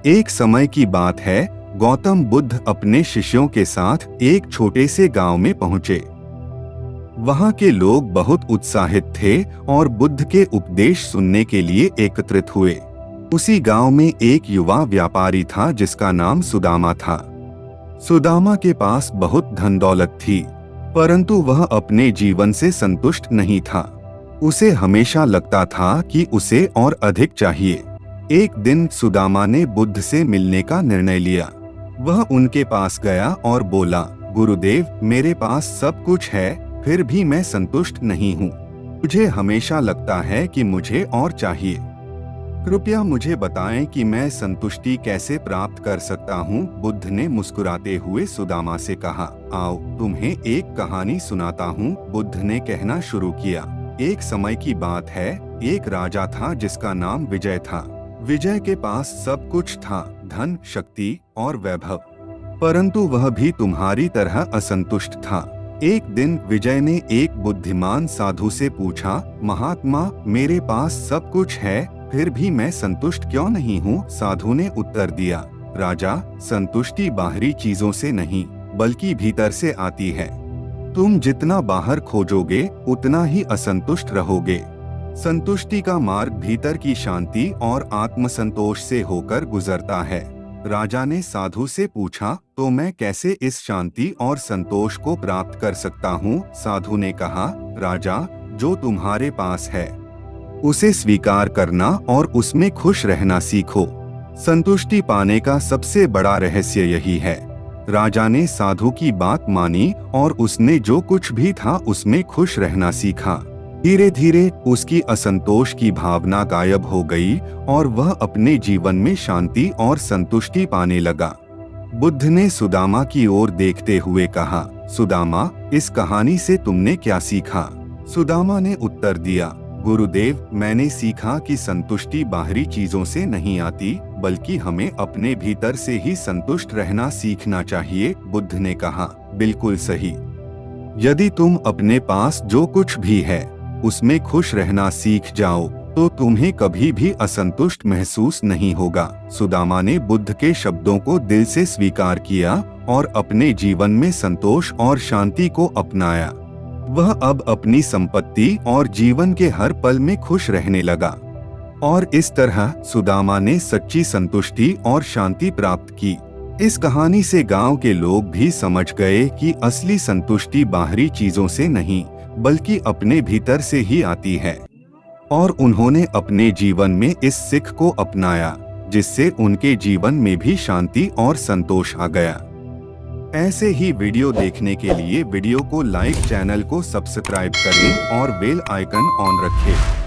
एक समय की बात है, गौतम बुद्ध अपने शिष्यों के साथ एक छोटे से गांव में पहुंचे। वहां के लोग बहुत उत्साहित थे और बुद्ध के उपदेश सुनने के लिए एकत्रित हुए। उसी गांव में एक युवा व्यापारी था जिसका नाम सुदामा था। सुदामा के पास बहुत धन दौलत थी, परंतु वह अपने जीवन से संतुष्ट नहीं था। उसे हमेशा लगता था कि उसे और अधिक चाहिए। एक दिन सुदामा ने बुद्ध से मिलने का निर्णय लिया। वह उनके पास गया और बोला, गुरुदेव, मेरे पास सब कुछ है, फिर भी मैं संतुष्ट नहीं हूँ। मुझे हमेशा लगता है कि मुझे और चाहिए। कृपया मुझे बताएं कि मैं संतुष्टि कैसे प्राप्त कर सकता हूँ। बुद्ध ने मुस्कुराते हुए सुदामा से कहा, आओ तुम्हें एक कहानी सुनाता हूँ। बुद्ध ने कहना शुरू किया। एक समय की बात है, एक राजा था जिसका नाम विजय था। विजय के पास सब कुछ था, धन, शक्ति और वैभव, परंतु वह भी तुम्हारी तरह असंतुष्ट था। एक दिन विजय ने एक बुद्धिमान साधु से पूछा, महात्मा, मेरे पास सब कुछ है, फिर भी मैं संतुष्ट क्यों नहीं हूँ? साधु ने उत्तर दिया, राजा, संतुष्टि बाहरी चीजों से नहीं बल्कि भीतर से आती है। तुम जितना बाहर खोजोगे उतना ही असंतुष्ट रहोगे। संतुष्टि का मार्ग भीतर की शांति और आत्मसंतोष से होकर गुजरता है। राजा ने साधु से पूछा, तो मैं कैसे इस शांति और संतोष को प्राप्त कर सकता हूँ? साधु ने कहा, राजा, जो तुम्हारे पास है उसे स्वीकार करना और उसमें खुश रहना सीखो। संतुष्टि पाने का सबसे बड़ा रहस्य यही है। राजा ने साधु की बात मानी और उसने जो कुछ भी था उसमें खुश रहना सीखा। धीरे धीरे उसकी असंतोष की भावना गायब हो गई और वह अपने जीवन में शांति और संतुष्टि पाने लगा। बुद्ध ने सुदामा की ओर देखते हुए कहा, सुदामा, इस कहानी से तुमने क्या सीखा? सुदामा ने उत्तर दिया, गुरुदेव, मैंने सीखा कि संतुष्टि बाहरी चीजों से नहीं आती, बल्कि हमें अपने भीतर से ही संतुष्ट रहना सीखना चाहिए। बुद्ध ने कहा, बिल्कुल सही। यदि तुम अपने पास जो कुछ भी है उसमें खुश रहना सीख जाओ तो तुम्हें कभी भी असंतुष्ट महसूस नहीं होगा। सुदामा ने बुद्ध के शब्दों को दिल से स्वीकार किया और अपने जीवन में संतोष और शांति को अपनाया। वह अब अपनी संपत्ति और जीवन के हर पल में खुश रहने लगा और इस तरह सुदामा ने सच्ची संतुष्टि और शांति प्राप्त की। इस कहानी से गांव के लोग भी समझ गए कि असली संतुष्टि बाहरी चीजों से नहीं बल्कि अपने भीतर से ही आती है और उन्होंने अपने जीवन में इस सिख को अपनाया, जिससे उनके जीवन में भी शांति और संतोष आ गया। ऐसे ही वीडियो देखने के लिए वीडियो को लाइक, चैनल को सब्सक्राइब करें और बेल आइकन ऑन रखें।